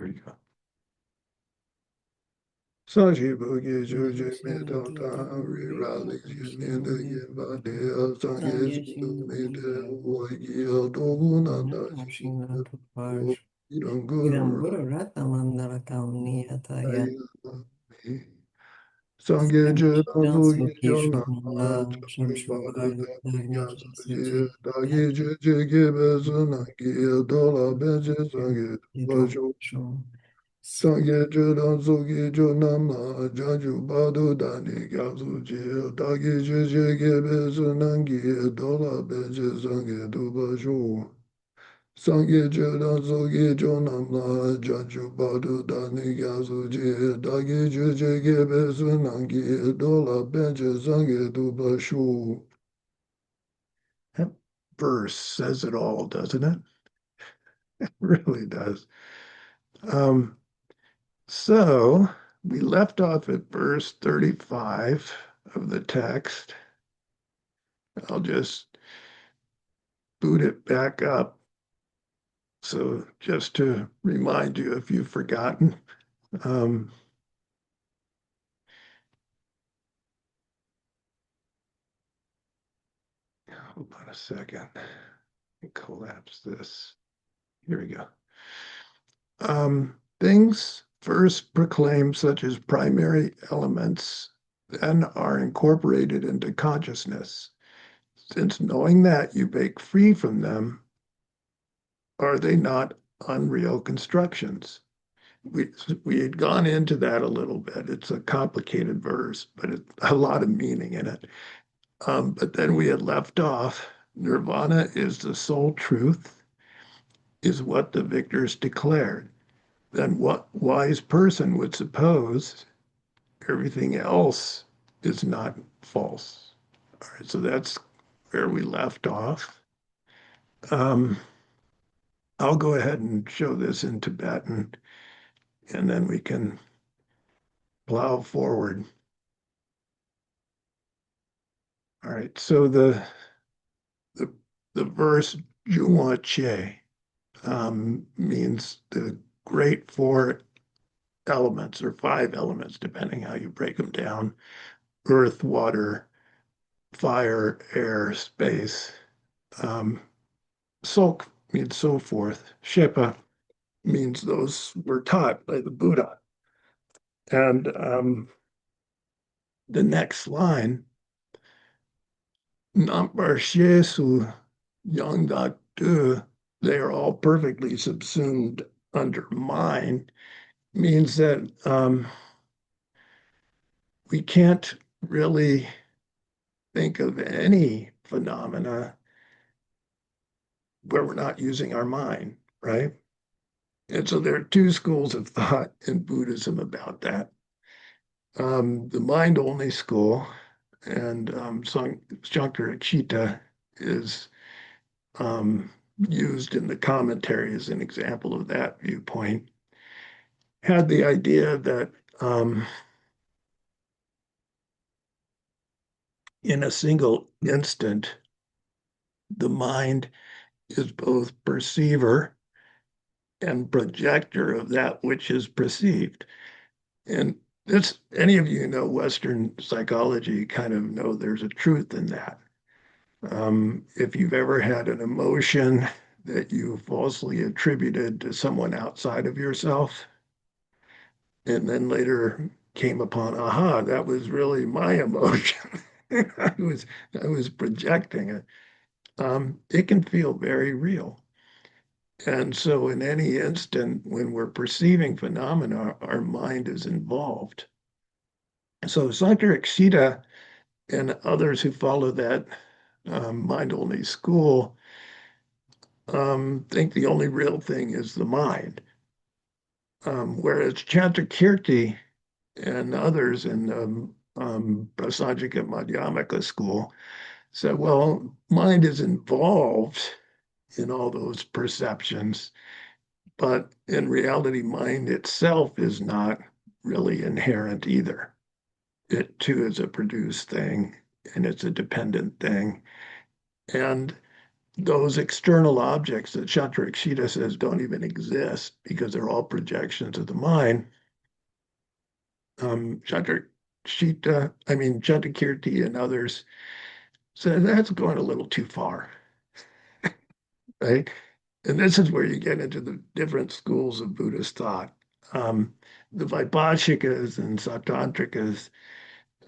There you go. Sanji Boogie Georgia Middle Town Raleigh Union Yevadea Sange Mede Wagi Doguna Nashi Iranguru Sange Jedazugi Jona Chambada Yasaji Dagi Jigi Bezunagi Dola Beji Sange Vajo Sangye Judan Sugi Junama Janju Badu Dani Gyazu Jil Dagi Jiji Gebe Sunangi Dola Beji Sange Dubashu Sangye Judan Sugi Junama Janju Badu Dani Gyazu Jil Dagi Jiji Gebe Sunangi Dola Beji Sange Dubashu. That verse says it all, doesn't it? It really does. Um, So we left off at verse 35 of the text. I'll just boot it back up. So just to remind you if you've forgotten, um, hold on a second. Collapse this. Here we go. Things first proclaimed such as primary elements then are incorporated into consciousness. Since knowing that you break free from them, are they not unreal constructions? We had gone into that a little bit. It's a complicated verse, but it's a lot of meaning in it. But then we had left off. Nirvana is the sole truth, is what the victors declared. Then what wise person would suppose everything else is not false? All right, so that's where we left off. Um, I'll go ahead and show this in Tibetan, and then we can plow forward. All right, so the, the verse Juwa Che means the great four elements or five elements, depending how you break them down: earth, water, fire, air, space. Um, Sok means so forth. Shepa means those were taught by the Buddha. And the next line, Nambar Shesu Yangdak Du, they are all perfectly subsumed under mind, means that we can't really think of any phenomena where we're not using our mind, right? And so there are two schools of thought in Buddhism about that. The mind-only school, and Sankaracita is used in the commentary as an example of that viewpoint, had the idea that in a single instant, the mind is both perceiver and projector of that which is perceived. And this, any of you know Western psychology kind of know there's a truth in that. If you've ever had an emotion that you falsely attributed to someone outside of yourself, and then later came upon, aha, that was really my emotion. I was projecting it. It can feel very real. And so in any instant when we're perceiving phenomena, our mind is involved. So Sankarikshita and others who follow that mind-only school think the only real thing is the mind. Whereas Chantakirti and others in the Prasajika Madhyamaka school said, well, mind is involved in all those perceptions, but in reality, mind itself is not really inherent either. It too is a produced thing, and it's a dependent thing. And those external objects that Chandrasekhar says don't even exist because they're all projections of the mind. Chandrakearti and others said that's going a little too far, right? And this is where you get into the different schools of Buddhist thought. Um, the Vaibhashikas and Sautantrikas,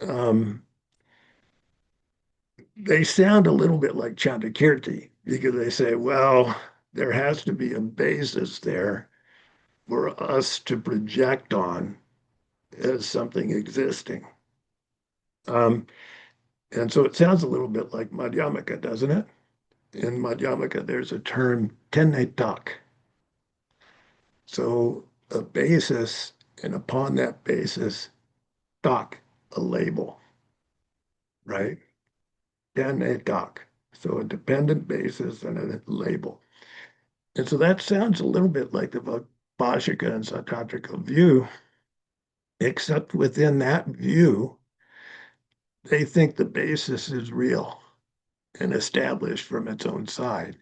um, they sound a little bit like Chandrakirti because they say, well, there has to be a basis there for us to project on as something existing. Um, and so it sounds a little bit like Madhyamaka, doesn't it? In Madhyamaka, there's a term, tenne tak. So a basis, and upon that basis, tak, a label, right? Tenne tak. So a dependent basis and a label. And so that sounds a little bit like the Vaibhashika and Sautrantika view, except within that view, they think the basis is real and established from its own side.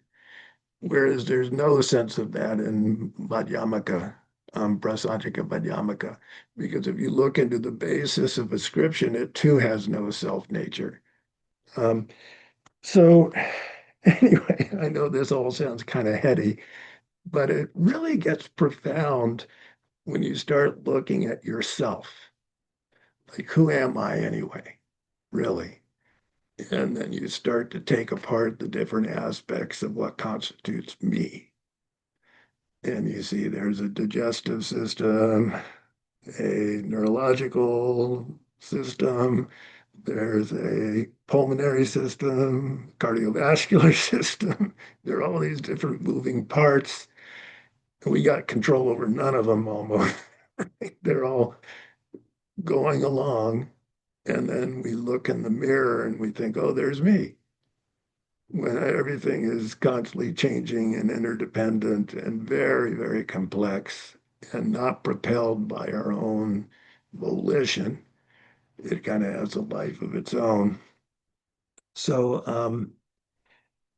Whereas there's no sense of that in Madhyamaka, Prasangika Madhyamaka, because if you look into the basis of ascription, it too has no self nature. Um, so, anyway, I know this all sounds kind of heady, but it really gets profound when you start looking at yourself. Like, who am I anyway, really? And then you start to take apart the different aspects of what constitutes me. And you see there's a digestive system, a neurological system, there's a pulmonary system, cardiovascular system. There are all these different moving parts. And we got control over none of them almost. They're all going along. And then we look in the mirror and we think, oh, there's me. When everything is constantly changing and interdependent and very, very complex and not propelled by our own volition, it kind of has a life of its own. So,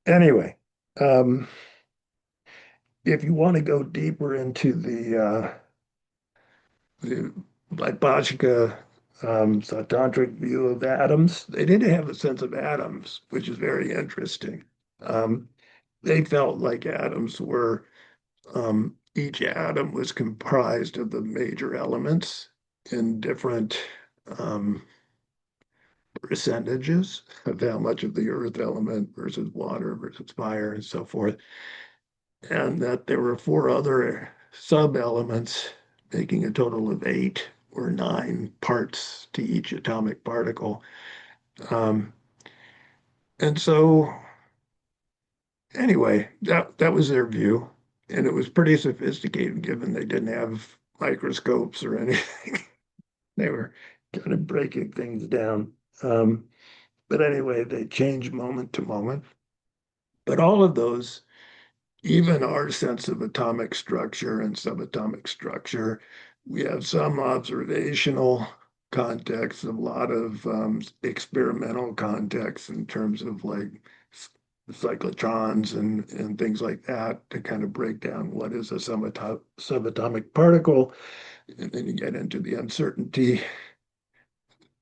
anyway, um, if you want to go deeper into the Vaibhashika Sautantric view of atoms, they didn't have a sense of atoms, which is very interesting. Um, they felt like atoms were each atom was comprised of the major elements in different um, percentages of how much of the earth element versus water versus fire and so forth. And that there were four other sub-elements making a total of 8 or 9 parts to each atomic particle. Um, and so anyway, that was their view. And it was pretty sophisticated given they didn't have microscopes or anything. They were kind of breaking things down. Um, but anyway, they change moment to moment. But all of those, even our sense of atomic structure and subatomic structure, we have some observational context, a lot of experimental context in terms of like cyclotrons and things like that to kind of break down what is a subatomic particle. And then you get into the uncertainty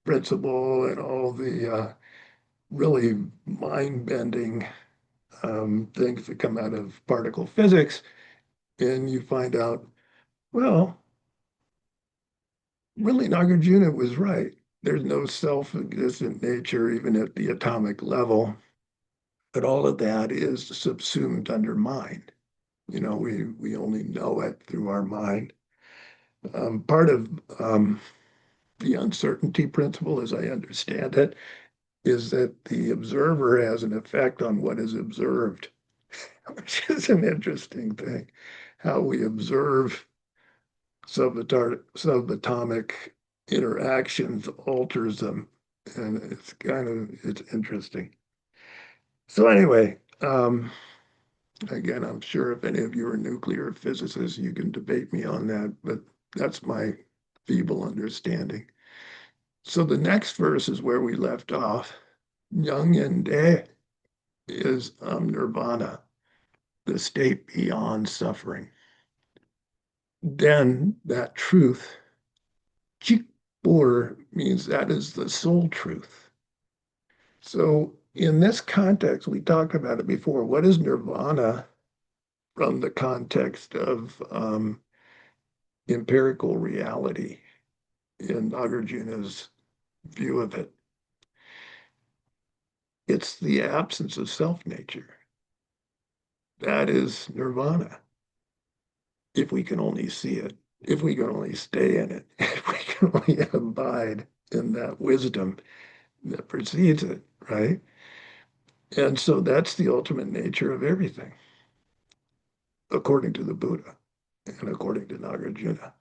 principle and all the really mind-bending things that come out of particle physics. And you find out, well, really Nagarjuna was right. There's no self-existent nature even at the atomic level, but all of that is subsumed under mind. We only know it through our mind. Part of the uncertainty principle, as I understand it, is that the observer has an effect on what is observed, which is an interesting thing. How we observe subatomic interactions alters them, and it's interesting. So anyway, again, I'm sure if any of you are nuclear physicists, you can debate me on that, but that's my feeble understanding. So the next verse is where we left off. Young and De. is nirvana, the state beyond suffering. Then that truth, chikbur, means that is the sole truth. So in this context, we talked about it before. What is nirvana from the context of empirical reality in Nagarjuna's view of it? It's the absence of self nature. That is nirvana, if we can only see it, if we can only stay in it, if we can only abide in that wisdom that precedes it, right? And so that's the ultimate nature of everything, according to the Buddha and according to Nagarjuna.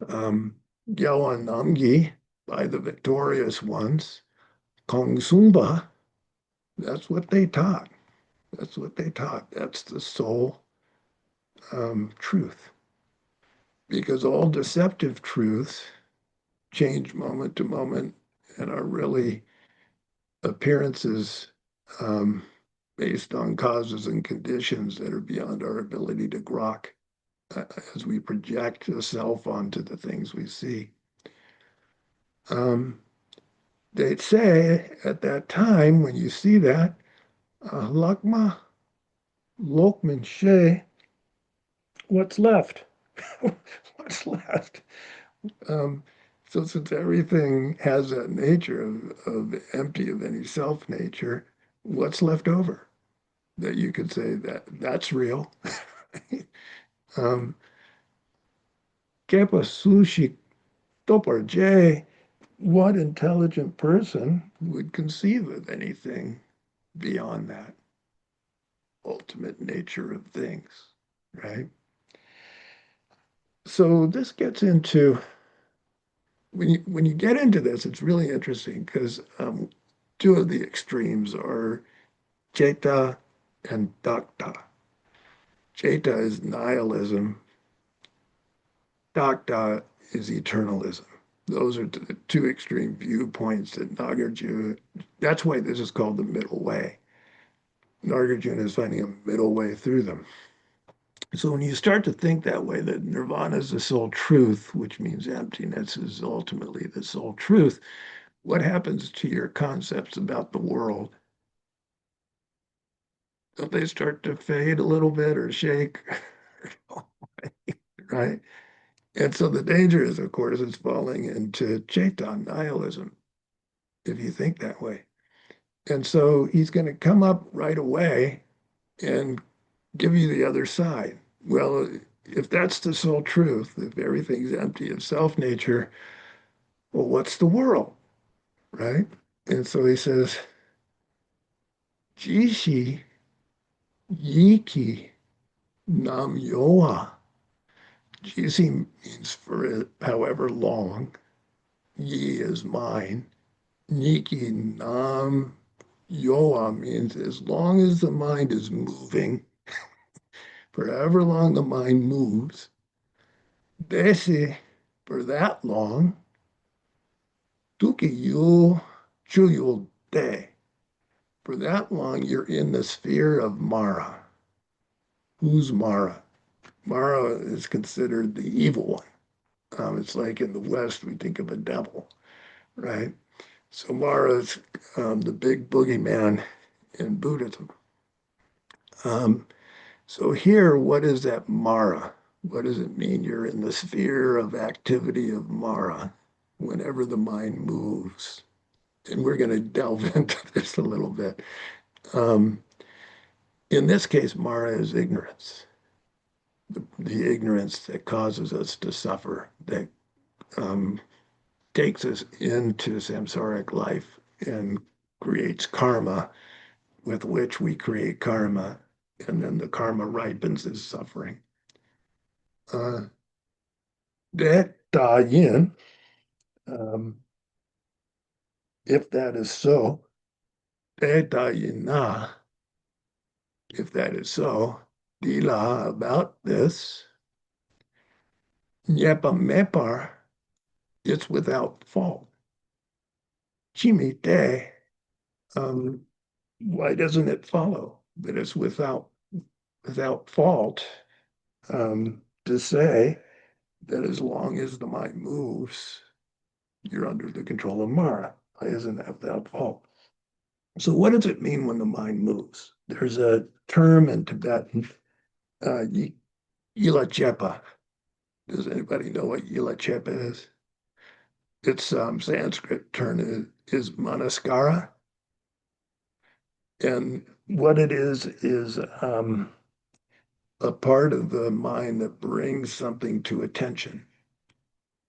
Gyawan Namgi, by the victorious ones, Kong Sumba, that's what they taught. That's what they taught. That's the sole truth. Because all deceptive truths change moment to moment and are really appearances um, based on causes and conditions that are beyond our ability to grok as we project a self onto the things we see. Um, they'd say at that time, when you see that, Lakma, Lokman She, what's left? What's left? Um, so since everything has that nature of empty of any self nature, what's left over that you could say that that's real? um, Kepa sushi topar J, what intelligent person would conceive of anything beyond that ultimate nature of things, right? So this gets into when you get into this, it's really interesting because two of the extremes are Jeta and Dakta. Jeta is nihilism, Dakta is eternalism. Those are the two extreme viewpoints that Nagarjuna, that's why this is called the middle way. Nagarjuna is finding a middle way through them. So when you start to think that way, that nirvana is the sole truth, which means emptiness is ultimately the sole truth, what happens to your concepts about the world? Don't they start to fade a little bit or shake? Right? And so the danger is, of course, it's falling into Chaitan nihilism, if you think that way. And so he's going to come up right away and give you the other side. Well, if that's the sole truth, if everything's empty of self nature, well, what's the world? Right? And so he says, Jishi Yiki Nam Yoa. Jishi means for however long. Yi is mine. Niki Nam Yoa means as long as the mind is moving, for however long the mind moves, Desi, for that long, Tuki Yul Chuyul De, for that long you're in the sphere of Mara. Who's Mara? Mara is considered the evil one. It's like in the West, we think of a devil, right? So Mara is the big boogeyman in Buddhism. Um, so here, what is that Mara? What does it mean you're in the sphere of activity of Mara whenever the mind moves? And we're going to delve into this a little bit. Um, in this case, Mara is ignorance, the ignorance that causes us to suffer, that um, takes us into samsaric life and creates karma with which we create karma, and then the karma ripens as suffering. Uh, that yin, um, if that is so, that na, if that is so, dila about this, nyepa mepar, it's without fault. Chimite, um, why doesn't it follow that it's without fault to say that as long as the mind moves, you're under the control of Mara? Why isn't that without fault? So what does it mean when the mind moves? There's a term in Tibetan, uh, yila chepa. Does anybody know what yila chepa is? Its Sanskrit term is manaskara. And what it is a part of the mind that brings something to attention.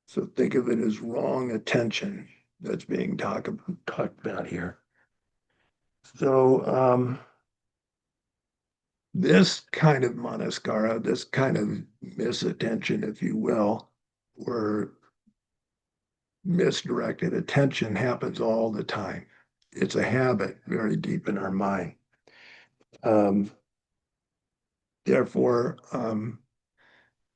So think of it as wrong attention that's being talked about here. So this kind of manaskara, this kind of misattention, if you will, or misdirected attention happens all the time. It's a habit very deep in our mind. Um, therefore,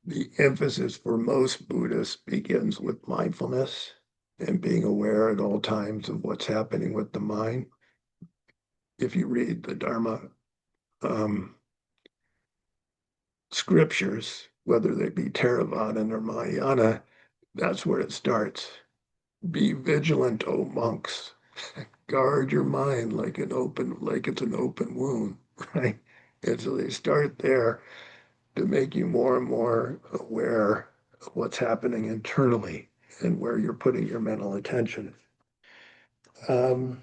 the emphasis for most Buddhists begins with mindfulness and being aware at all times of what's happening with the mind. If you read the Dharma um, scriptures, whether they be Theravada or Mahayana, that's where it starts. Be vigilant, O monks. Guard your mind like it's an open wound, right? And so they start there to make you more and more aware of what's happening internally and where you're putting your mental attention. Um,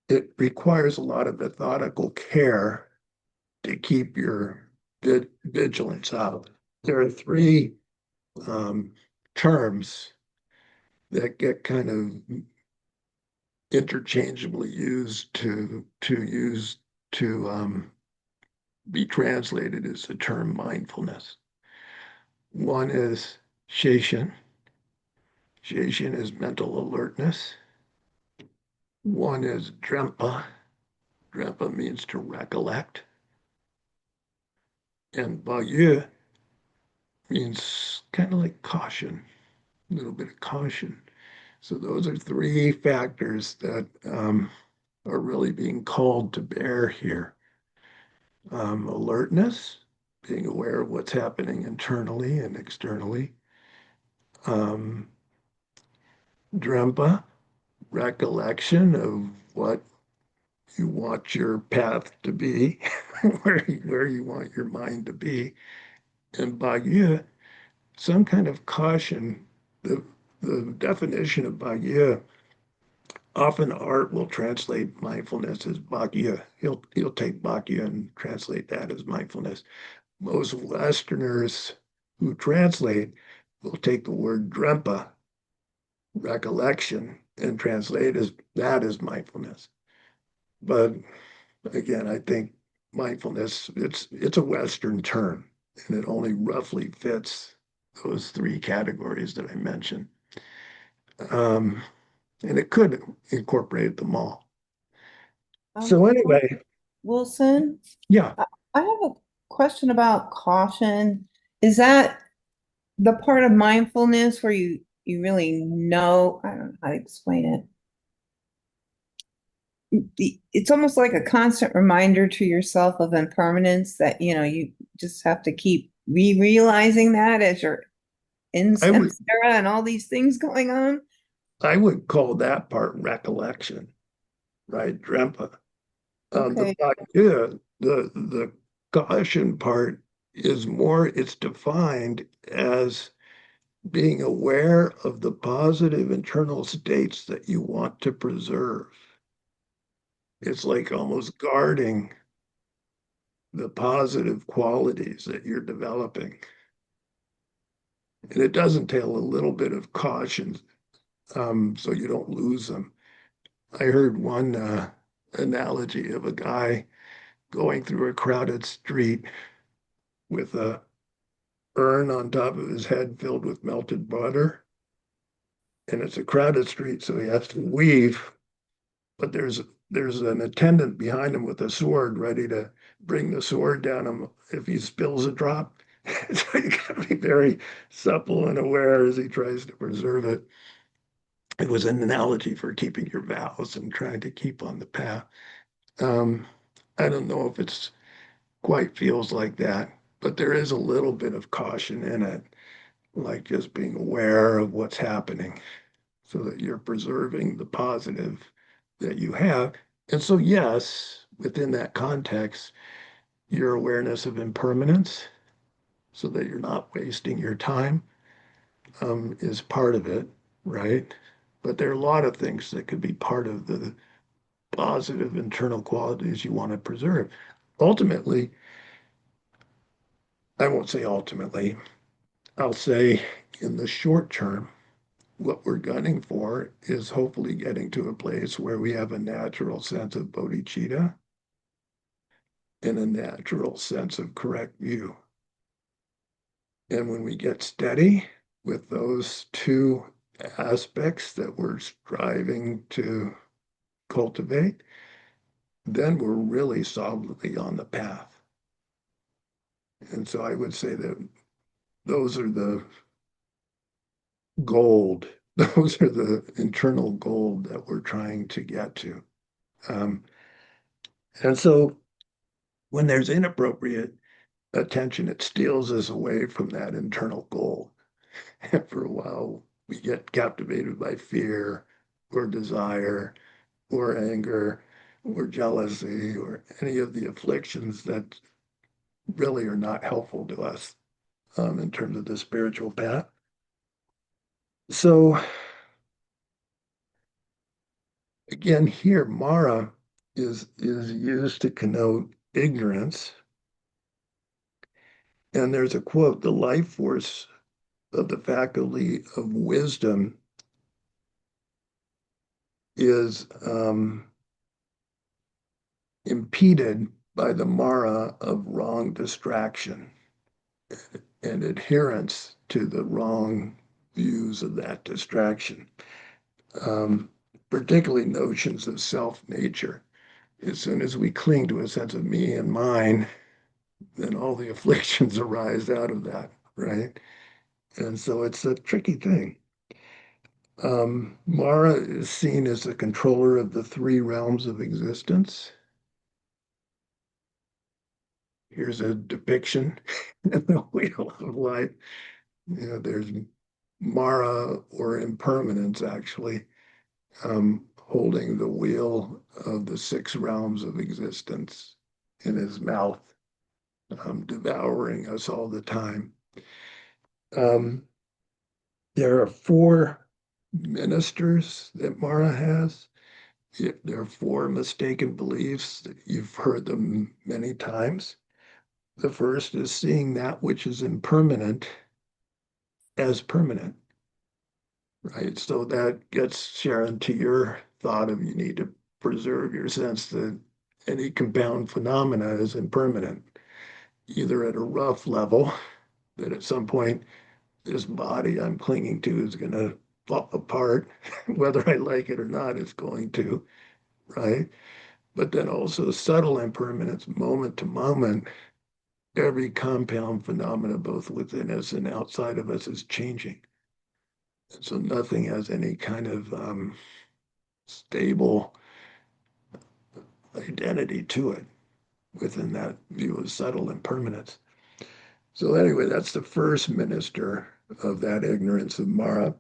it requires a lot of methodical care to keep your vigilance out. There are three um, terms that get kind of interchangeably used to be translated as the term mindfulness. One is sheshan. Sheshan is mental alertness. One is drempa. Drempa means to recollect. And Bayou means kind of like caution, a little bit of caution. So those are three factors that are really being called to bear here. Alertness, being aware of what's happening internally and externally. Um, Drempa, recollection of what you want your path to be, where you want your mind to be. And Bagya, some kind of caution. The, the definition of Bagya, often art will translate mindfulness as Bagya. He'll take Bagya and translate that as mindfulness. Most Westerners who translate will take the word Drempa, recollection, and translate as that as mindfulness. But again, I think mindfulness, it's a Western term, and it only roughly fits those three categories that I mentioned. Um, and it could incorporate them all. So Will- anyway, Wilson, yeah, I have a question about caution. Is that the part of mindfulness where you really know, I don't know how to explain it. It's almost like a constant reminder to yourself of impermanence that, you just have to keep realizing that as you're in I would samsara and all these things going on. I would call that part recollection, right? Drempa. The Okay. yeah, the caution part is more, it's defined as being aware of the positive internal states that you want to preserve. It's like almost guarding the positive qualities that you're developing. And it does entail a little bit of caution so you don't lose them. I heard one analogy of a guy going through a crowded street with a urn on top of his head filled with melted butter. And it's a crowded street, so he has to weave. But there's an attendant behind him with a sword ready to bring the sword down him if he spills a drop. So you got to be very supple and aware as he tries to preserve it. it was an analogy for keeping your vows and trying to keep on the path. Um, I don't know if it's quite feels like that, but there is a little bit of caution in it, like just being aware of what's happening so that you're preserving the positive that you have. And so, yes, within that context, your awareness of impermanence so that you're not wasting your time is part of it, right? But there are a lot of things that could be part of the positive internal qualities you want to preserve. Ultimately, I won't say ultimately, I'll say in the short term, what we're gunning for is hopefully getting to a place where we have a natural sense of bodhicitta and a natural sense of correct view. And when we get steady with those two aspects that we're striving to cultivate, then we're really solidly on the path. And so I would say that those are the gold, those are the internal gold that we're trying to get to. Um, and so when there's inappropriate attention, it steals us away from that internal goal. And for a while, we get captivated by fear or desire or anger or jealousy or any of the afflictions that really are not helpful to us in terms of the spiritual path. So again, here Mara is used to connote ignorance. And there's a quote, the life force of the faculty of wisdom is impeded by the Mara of wrong distraction and adherence to the wrong views of that distraction, um, particularly notions of self nature. As soon as we cling to a sense of me and mine, then all the afflictions arise out of that, right? And so it's a tricky thing. Mara is seen as the controller of the three realms of existence. Here's a depiction in the wheel of life. You know, there's Mara or impermanence actually holding the wheel of the six realms of existence in his mouth, devouring us all the time. Um, there are four ministers that Mara has. There are four mistaken beliefs that you've heard them many times. The first is seeing that which is impermanent as permanent, right? So that gets, Sharon, to your thought of you need to preserve your sense that any compound phenomena is impermanent, either at a rough level, that at some point this body I'm clinging to is going to fall apart, whether I like it or not, it's going to, right? But then also subtle impermanence, moment to moment, every compound phenomena, both within us and outside of us, is changing. And so nothing has any kind of stable identity to it within that view of subtle impermanence. So anyway, that's the first minister of that ignorance of Mara.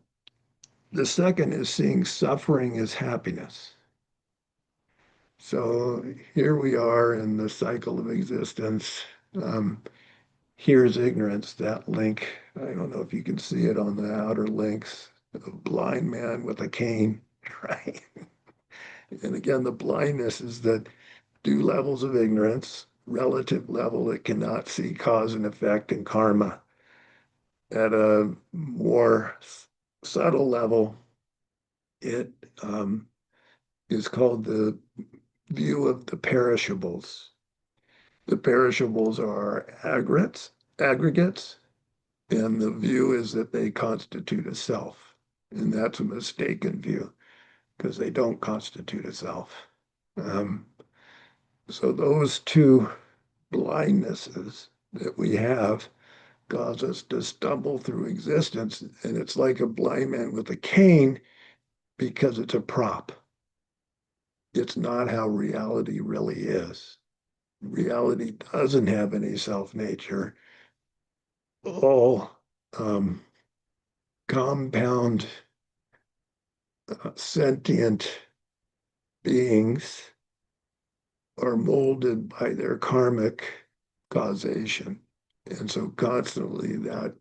The second is seeing suffering as happiness. So here we are in the cycle of existence. Um, Here's ignorance, that link. I don't know if you can see it on the outer links. A blind man with a cane, right? And again, the blindness is that two levels of ignorance, relative level that cannot see cause and effect and karma. At a more subtle level, it is called the view of the perishables. The perishables are aggregates, and the view is that they constitute a self. And that's a mistaken view because they don't constitute a self. Um, so those two blindnesses that we have cause us to stumble through existence. And it's like a blind man with a cane. because it's a prop. It's not how reality really is. Reality doesn't have any self-nature. All um, compound sentient beings are molded by their karmic causation. And so constantly that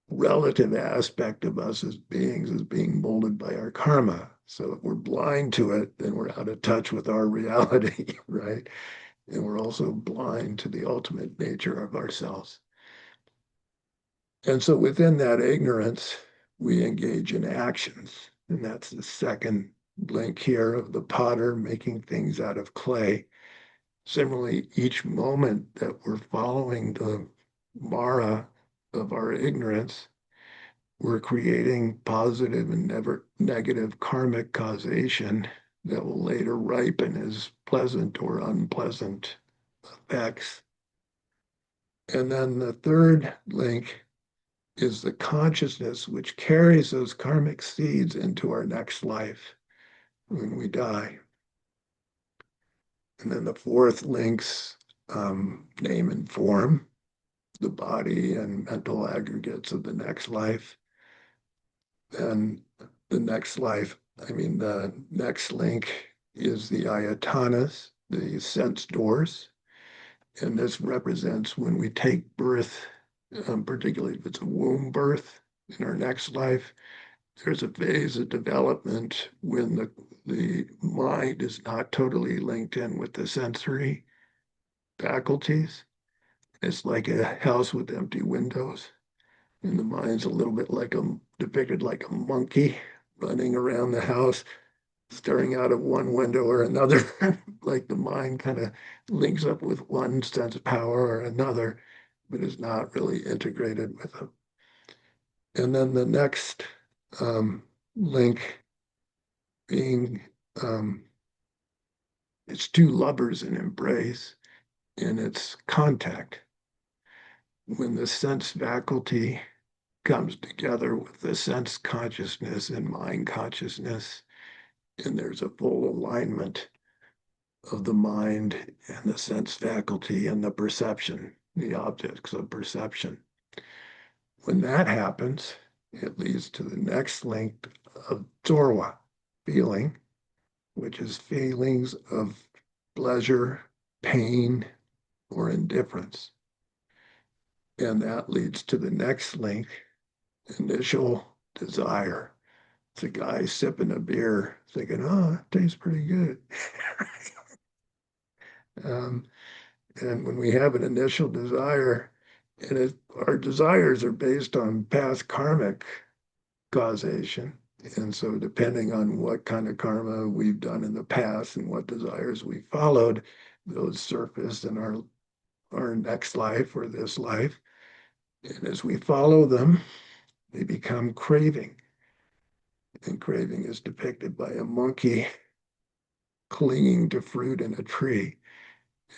relative aspect of us as beings is being molded by our karma. So if we're blind to it, then we're out of touch with our reality, right? And we're also blind to the ultimate nature of ourselves. And so within that ignorance, we engage in actions. And that's the second link here of the potter making things out of clay. Similarly, each moment that we're following the Mara of our ignorance, we're creating positive and never negative karmic causation that will later ripen as pleasant or unpleasant effects. And then the third link is the consciousness which carries those karmic seeds into our next life when we die. And then the fourth links name and form, the body and mental aggregates of the next life. And the next life, the next link is the ayatanas, the sense doors. And this represents when we take birth, particularly if it's a womb birth in our next life, there's a phase of development when the mind is not totally linked in with the sensory faculties. It's like a house with empty windows. And the mind's a little bit like depicted like a monkey running around the house, staring out of one window or another. Like the mind kind of links up with one sense of power or another, but is not really integrated with them. And then the next link being it's two lovers in embrace, and it's contact. When the sense faculty comes together with the sense consciousness and mind consciousness, and there's a full alignment of the mind and the sense faculty and the perception, the objects of perception. When that happens, it leads to the next link of Zorwa, feeling, which is feelings of pleasure, pain, or indifference. And that leads to the next link, initial desire. It's a guy sipping a beer thinking, oh, it tastes pretty good. um, and when we have an initial desire, our desires are based on past karmic causation. And so, depending on what kind of karma we've done in the past and what desires we followed, those surface in our next life or this life. And as we follow them, they become craving. And craving is depicted by a monkey clinging to fruit in a tree.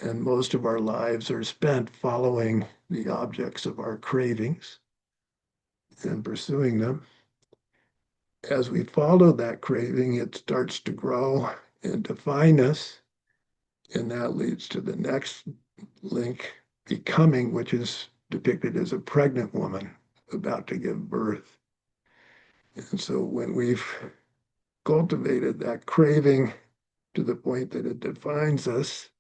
And most of our lives are spent following the objects of our cravings and pursuing them. As we follow that craving, it starts to grow and define us. And that leads to the next link, becoming, which is depicted as a pregnant woman about to give birth. And so when we've cultivated that craving to the point that it defines us,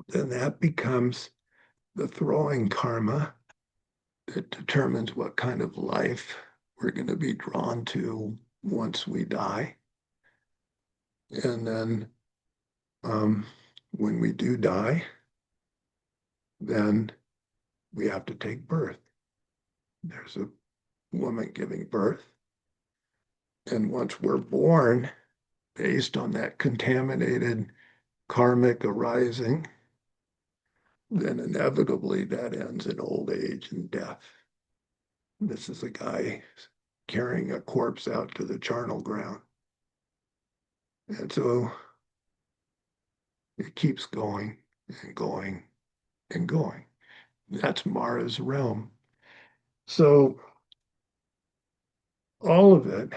then that becomes the throwing karma that determines what kind of life we're going to be drawn to once we die. And then um, when we do die, then we have to take birth. There's a woman giving birth. And once we're born, based on that contaminated karmic arising, then inevitably that ends in old age and death. This is a guy carrying a corpse out to the charnel ground. And so it keeps going and going and going. That's Mara's realm. So all of it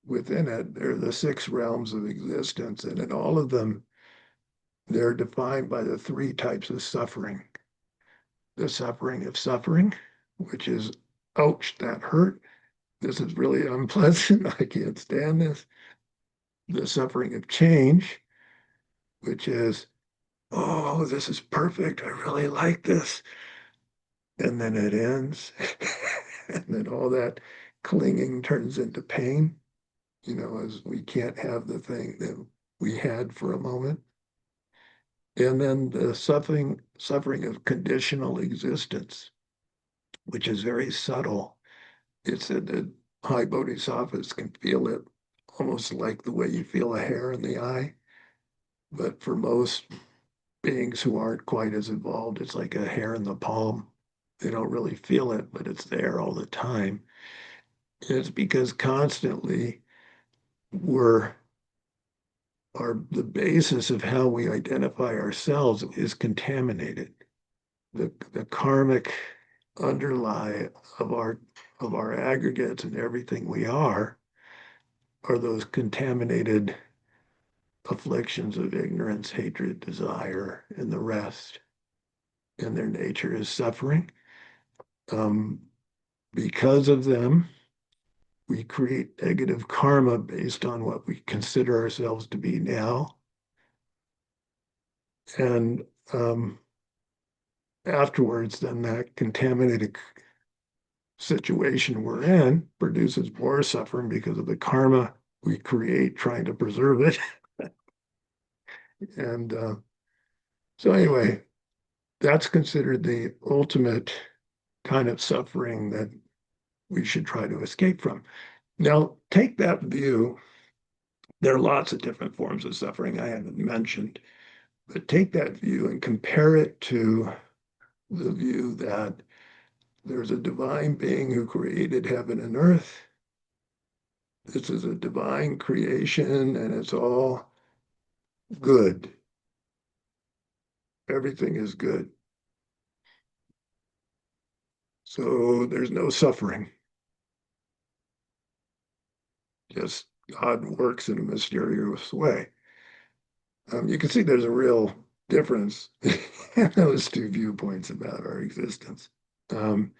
within it, there are the six realms of existence, and in all of them, they're defined by the three types of suffering. The suffering of suffering, which is, ouch, that hurt. This is really unpleasant. I can't stand this. The suffering of change, which is, oh, this is perfect. I really like this. And then it ends. And then all that clinging turns into pain, as we can't have the thing that we had for a moment. And then the suffering of conditional existence, which is very subtle. It's that the high bodhisattvas can feel it almost like the way you feel a hair in the eye. But for most beings who aren't quite as evolved, it's like a hair in the palm. They don't really feel it, but it's there all the time. And it's because constantly we're the basis of how we identify ourselves is contaminated. The karmic underlie of our aggregates and everything we are those contaminated afflictions of ignorance, hatred, desire, and the rest. And their nature is suffering. Um, because of them, we create negative karma based on what we consider ourselves to be now. And afterwards, then that contaminated situation we're in produces more suffering because of the karma we create trying to preserve it. And so, anyway, that's considered the ultimate kind of suffering that we should try to escape from. Now, take that view. There are lots of different forms of suffering I haven't mentioned, but take that view and compare it to the view that there's a divine being who created heaven and earth. This is a divine creation and it's all good. Everything is good. So there's no suffering. Just God works in a mysterious way. You can see there's a real difference in those two viewpoints about our existence. Um,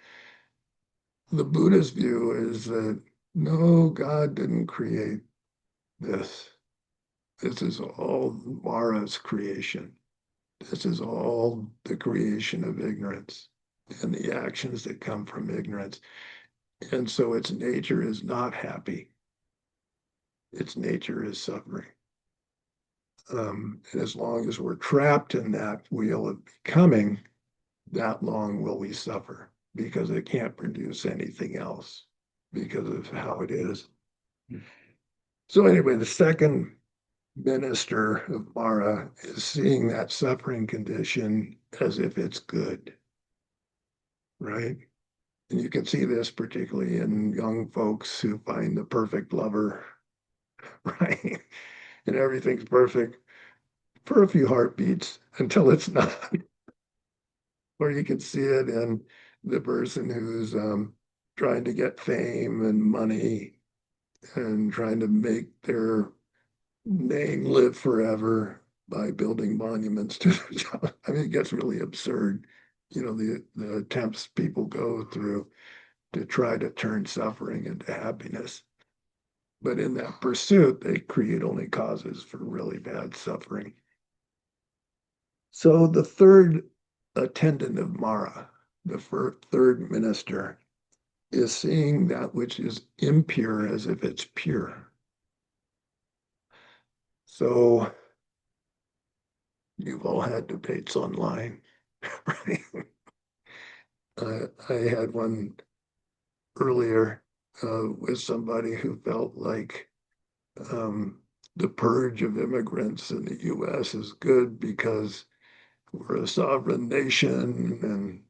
the Buddhist view is that no, God didn't create this. This is all Mara's creation. This is all the creation of ignorance and the actions that come from ignorance. And so its nature is not happy. Its nature is suffering. And as long as we're trapped in that wheel of becoming, that long will we suffer because it can't produce anything else because of how it is. So anyway, the second minister of Mara is seeing that suffering condition as if it's good, right? And you can see this particularly in young folks who find the perfect lover, right? And everything's perfect for a few heartbeats until it's not. Or you can see it in the person who's trying to get fame and money and trying to make their name live forever by building monuments to themselves. I mean, it gets really absurd, the attempts people go through to try to turn suffering into happiness. But in that pursuit, they create only causes for really bad suffering. So the third attendant of Mara, the third minister, is seeing that which is impure as if it's pure. So you've all had debates online, right? I had one earlier with somebody who felt like um, the purge of immigrants in the US is good because we're a sovereign nation and,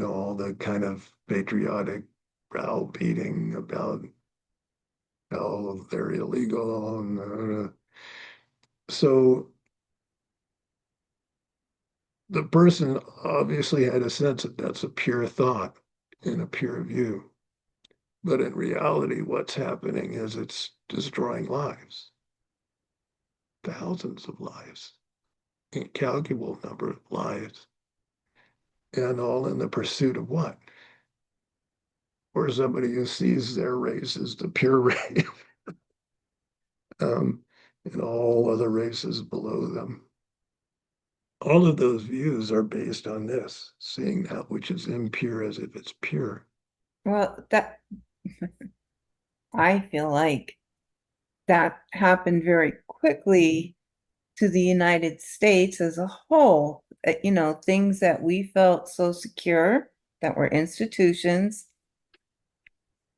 all the kind of patriotic browbeating about how they're illegal. And, so the person obviously had a sense that that's a pure thought and a pure view. But in reality, what's happening is it's destroying lives, thousands of lives, incalculable number of lives, and all in the pursuit of what? Or somebody who sees their race as the pure race, um, and all other races below them. All of those views are based on this, seeing that which is impure as if it's pure. Well, that I feel like that happened very quickly to the United States as a whole. Things that we felt so secure, that were institutions,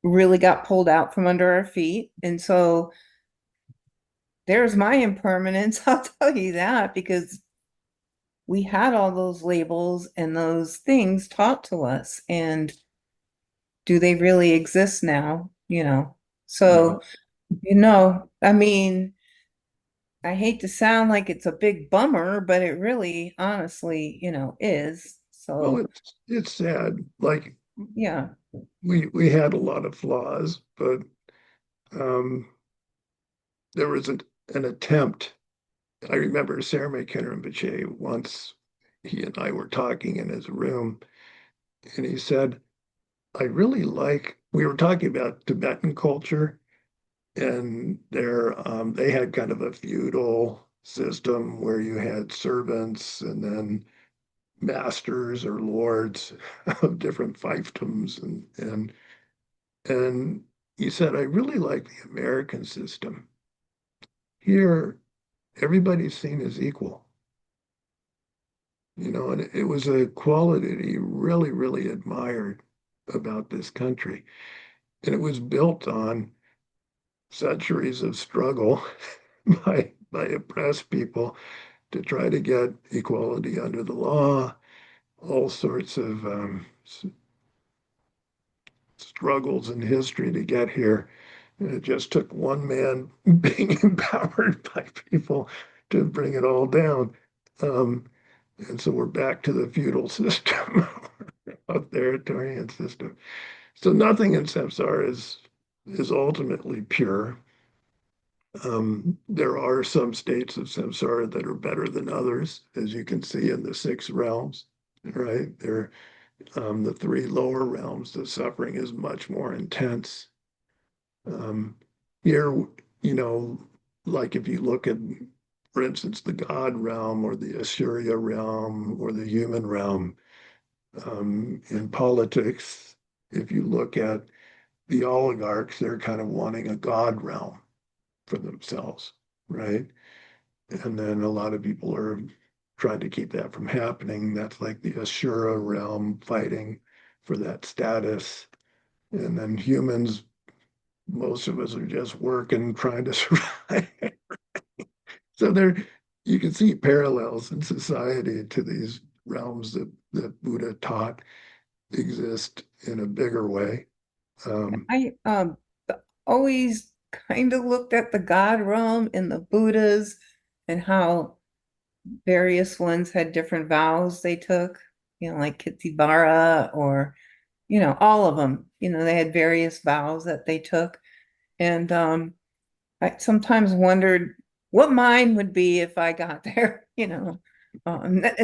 really got pulled out from under our feet. And so there's my impermanence, I'll tell you that, because we had all those labels and those things taught to us. And do they really exist now? No. So, I mean, I hate to sound like it's a big bummer, but it really, honestly, is. Well, So, it's sad. Like yeah. we had a lot of flaws, but um, there was an attempt. I remember Sarah McKinnon once, he and I were talking in his room, and he said, I really like, we were talking about Tibetan culture, and they had kind of a feudal system where you had servants and then masters or lords of different fiefdoms, and he said, I really like the American system. Here, everybody's seen as equal, and it was a quality that he really, really admired about this country. And it was built on centuries of struggle by oppressed people to try to get equality under the law, all sorts of struggles in history to get here. And it just took one man being empowered by people to bring it all down. Um, and so we're back to the feudal system, authoritarian system. So nothing in samsara is ultimately pure. There are some states of samsara that are better than others, as you can see in the six realms, right? The three lower realms, the suffering is much more intense. Um, Here, like if you look at, for instance, the God realm or the Assyria realm or the human realm, in politics, if you look at the oligarchs, they're kind of wanting a God realm for themselves, right? And then a lot of people are trying to keep that from happening. That's like the Ashura realm fighting for that status. And then humans, most of us are just working, trying to survive. So you can see parallels in society to these realms that Buddha taught exist in a bigger way. Um, I always kind of looked at the God realm and the Buddhas and how various ones had different vows they took, like Kitibara or, all of them, they had various vows that they took. And I sometimes wondered what mine would be if I got there, and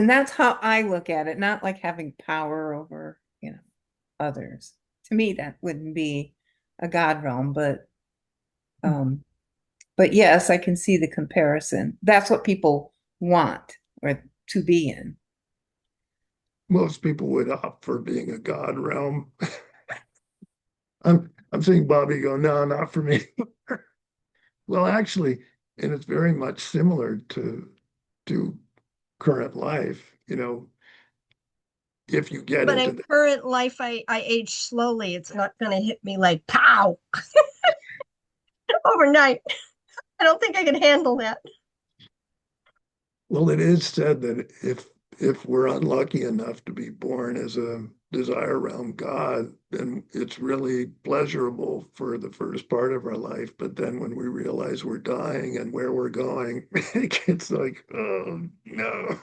that's how I look at it, not like having power over, others. To me, that wouldn't be a God realm, um, but yes, I can see the comparison. That's what people want or to be in. Most people would opt for being a God realm. I'm seeing Bobby go, no, not for me. Well, actually, and it's very much similar to current life. If you get But into in the current life, I age slowly. It's not going to hit me like pow overnight. I don't think I can handle that. well, it is said that if we're unlucky enough to be born as a desire realm God, then it's really pleasurable for the first part of our life. But then when we realize we're dying and where we're going, it's like, oh no.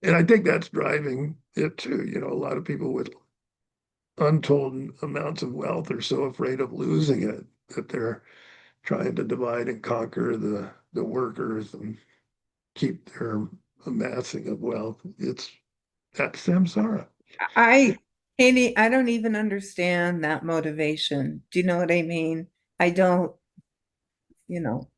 And I think that's driving it too. A lot of people would untold amounts of wealth are so afraid of losing it that they're trying to divide and conquer the workers and keep their amassing of wealth. It's that's samsara. I I don't even understand that motivation. Do you know what I mean? I don't, you know,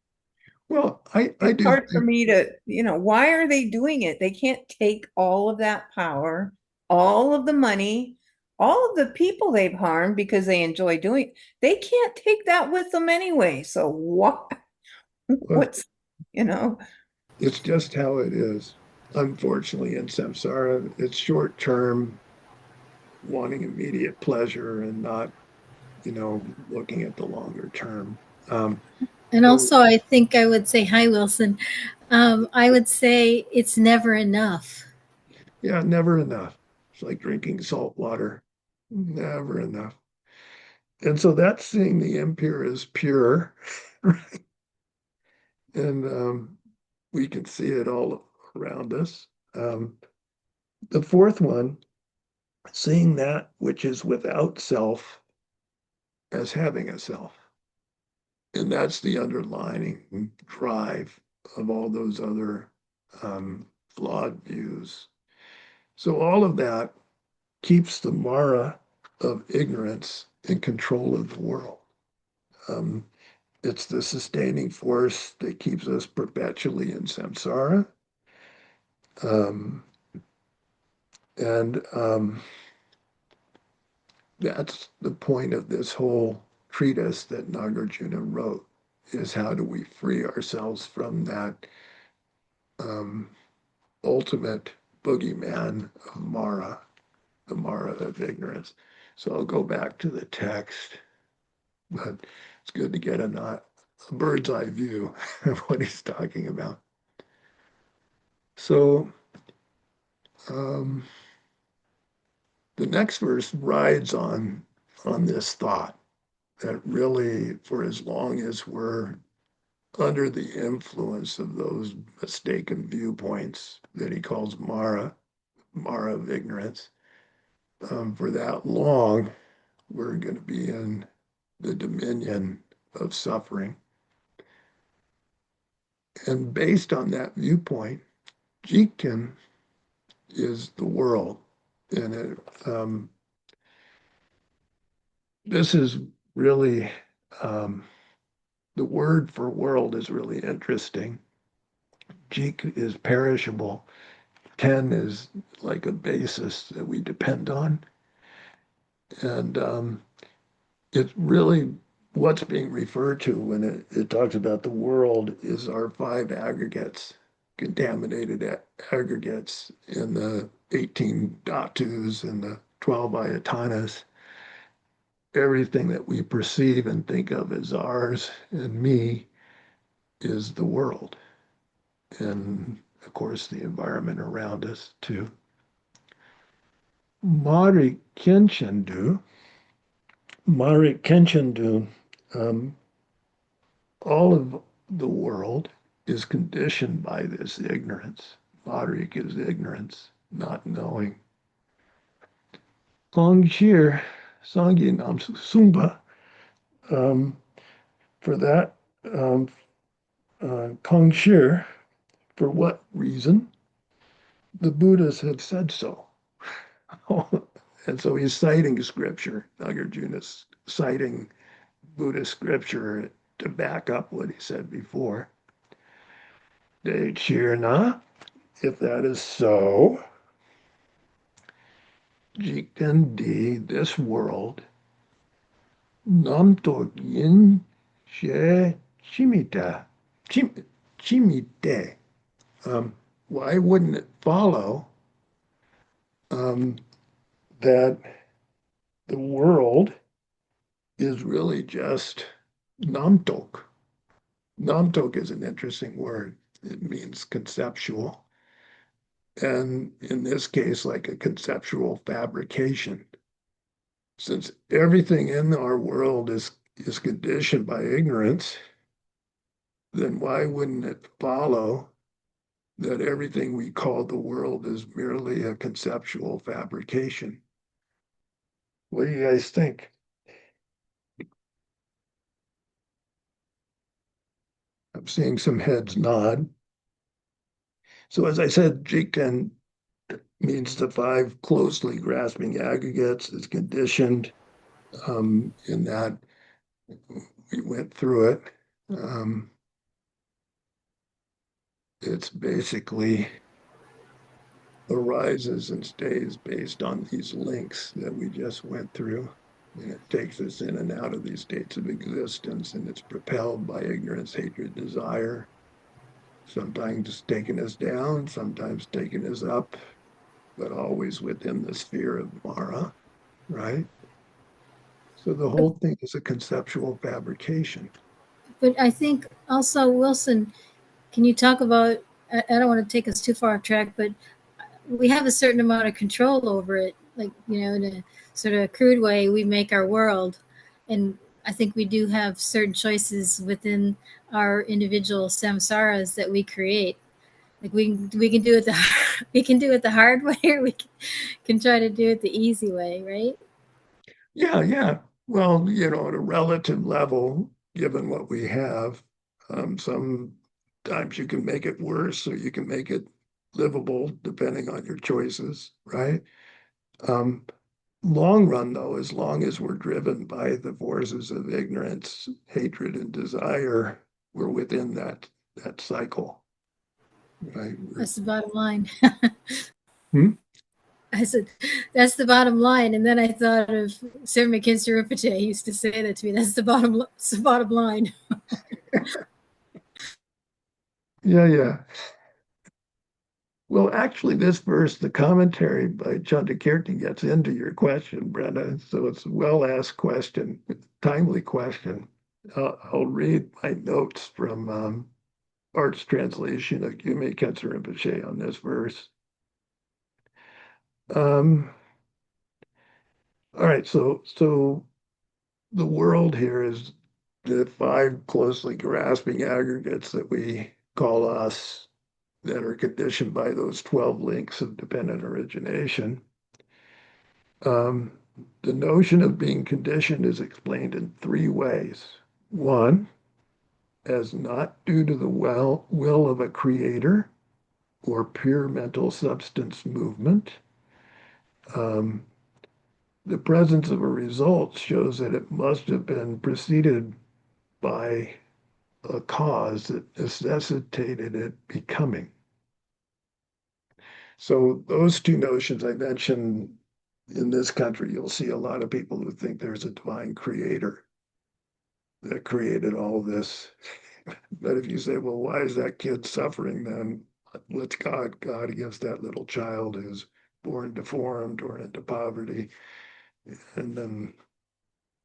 Well, I it's do hard for think, me to, why are they doing it? They can't take all of that power, all of the money, all of the people they've harmed because they enjoy doing it. They can't take that with them anyway. So what, well, what's, you know, it's just how it is. Unfortunately, in samsara, it's short term, wanting immediate pleasure and not, looking at the longer term. Um, And so also, I think I would say, hi, Wilson. I would say it's never enough. yeah, never enough. It's like drinking salt water, never enough. And so that's seeing the impure as pure, and we can see it all around us. Um, the fourth one, seeing that which is without self as having a self. And that's the underlying drive of all those other flawed views. So all of that keeps the Mara of ignorance in control of the world. Um, it's the sustaining force that keeps us perpetually in samsara. Um, and that's the point of this whole treatise that Nagarjuna wrote, is how do we free ourselves from that um, ultimate boogeyman of Mara, the Mara of ignorance. So I'll go back to the text, but it's good to get a bird's eye view of what he's talking about. So um, the next verse rides on this thought that really, for as long as we're under the influence of those mistaken viewpoints that he calls Mara, Mara of ignorance, for that long, we're going to be in the dominion of suffering. And based on that viewpoint, Jikten is the world. And this is really, the word for world is really interesting. Jik is perishable. Ten is like a basis that we depend on. And it's really what's being referred to when it talks about the world is our five aggregates, contaminated aggregates in the 18 dhatus and the 12 ayatanas. Everything that we perceive and think of as ours and me is the world. And of course, the environment around us too. Mari Kenshindu, Mari Kenshindu, um, all of the world is conditioned by this ignorance. Madrik is ignorance, not knowing. Longshir, Sangye Nam Sumba, um, for that, um, Kongshir, for what reason? The Buddhas have said so. And so he's citing scripture. Nagarjuna's citing Buddhist scripture to back up what he said before. De Chirna, if that is so, Jikandi, this world, Namto Yin She Chimita, Chimite. Why wouldn't it follow um, that the world is really just Namtok? Namtok is an interesting word. It means conceptual. And in this case, like a conceptual fabrication. Since everything in our world is conditioned by ignorance, then why wouldn't it follow that everything we call the world is merely a conceptual fabrication? What do you guys think? I'm seeing some heads nod. So as I said, G10 means the five closely grasping aggregates is conditioned in that we went through it. Um, it's basically arises and stays based on these links that we just went through. And it takes us in and out of these states of existence, and it's propelled by ignorance, hatred, desire, sometimes taking us down, sometimes taking us up, but always within the sphere of Mara, right? So the But, whole thing is a conceptual fabrication. but I think also, Wilson, can you talk about? I don't want to take us too far off track, but we have a certain amount of control over it. Like, in a sort of crude way, we make our world. And I think we do have certain choices within our individual samsaras that we create. Like we can do it the we can do it the hard way, or we can try to do it the easy way, right? Yeah, yeah. Well, at a relative level, given what we have, sometimes you can make it worse or you can make it livable depending on your choices, right? Um, Long run, though, as long as we're driven by the forces of ignorance, hatred, and desire, we're within that cycle, right? That's the bottom line. Hmm? I said, that's the bottom line. And then I thought of Sir McKinstry Rinpoche. He used to say that to me. That's the bottom line. Yeah, yeah. Well, actually, this verse, the commentary by Chandrakirti gets into your question, Brenda. So it's a well-asked question, timely question. I'll read my notes from Art's translation of Yume Khyentse Rinpoche on this verse. Um, all right, so the world here is the five closely grasping aggregates that we call us that are conditioned by those 12 links of dependent origination. Um, the notion of being conditioned is explained in three ways. One, as not due to the will of a creator or pure mental substance movement. Um, the presence of a result shows that it must have been preceded by a cause that necessitated it becoming. So those two notions I mentioned in this country, you'll see a lot of people who think there's a divine creator that created all this. But if you say, well, why is that kid suffering then? What's God against that little child who's born deformed or into poverty? And then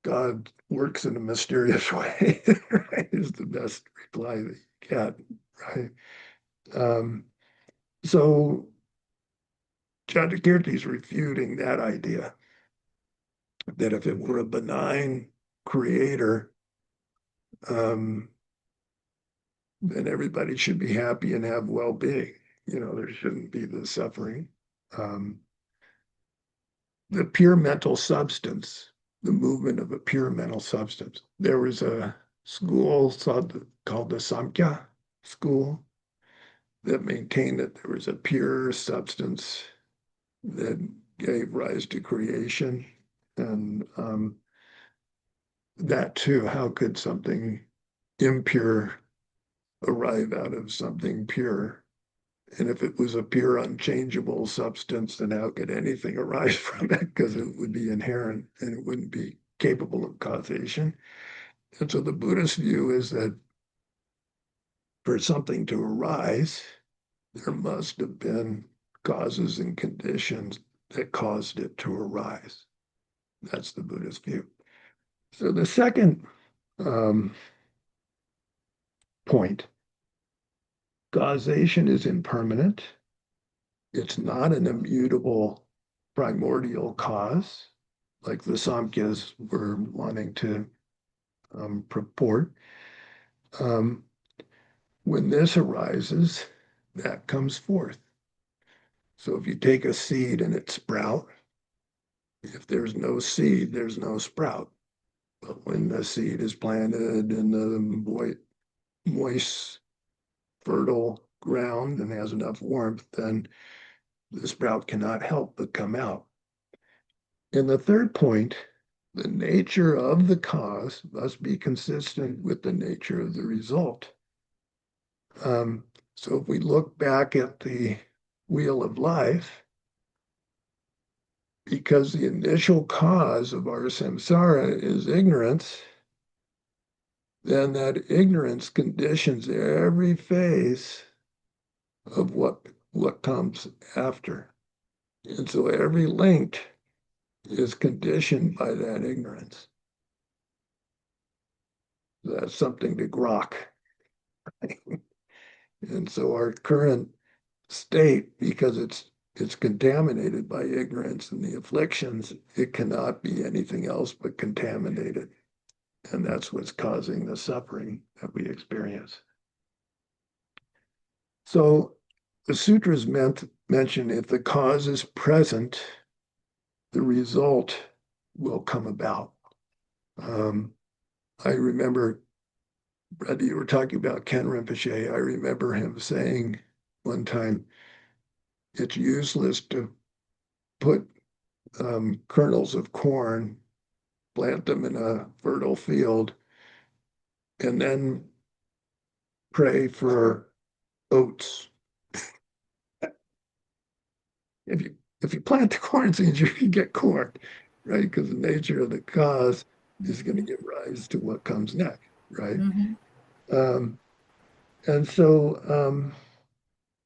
God works in a mysterious way, right? Is the best reply that you get, right? Um, so Chandrakirti is refuting that idea that if it were a benign creator, um, then everybody should be happy and have well-being. There shouldn't be the suffering. Um, the pure mental substance, the movement of a pure mental substance. There was a school called the Samkhya school that maintained that there was a pure substance that gave rise to creation. And that too, how could something impure arrive out of something pure? And if it was a pure, unchangeable substance, then how could anything arise from it? Because it would be inherent and it wouldn't be capable of causation. And so the Buddhist view is that for something to arise, there must have been causes and conditions that caused it to arise. That's the Buddhist view. So the second um, point, causation is impermanent. It's not an immutable primordial cause, like the Samkhyas were wanting to purport. Um, when this arises, that comes forth. So if you take a seed and it sprouts, If there's no seed, there's no sprout. But when the seed is planted in the moist, fertile ground and has enough warmth, then the sprout cannot help but come out. And the third point, the nature of the cause must be consistent with the nature of the result. So if we look back at the wheel of life, because the initial cause of our samsara is ignorance, then that ignorance conditions every phase of what comes after. And so every link is conditioned by that ignorance. That's something to grok. And so our current state, because it's contaminated by ignorance and the afflictions, it cannot be anything else but contaminated. And that's what's causing the suffering that we experience. So the sutras mention if the cause is present, the result will come about. I remember, Brad, you were talking about Ken Rinpoche. I remember him saying one time, it's useless to put kernels of corn, plant them in a fertile field, and then pray for oats. If you plant the corn seeds, you can get corn, right? Because the nature of the cause is going to give rise to what comes next, right? Um, and so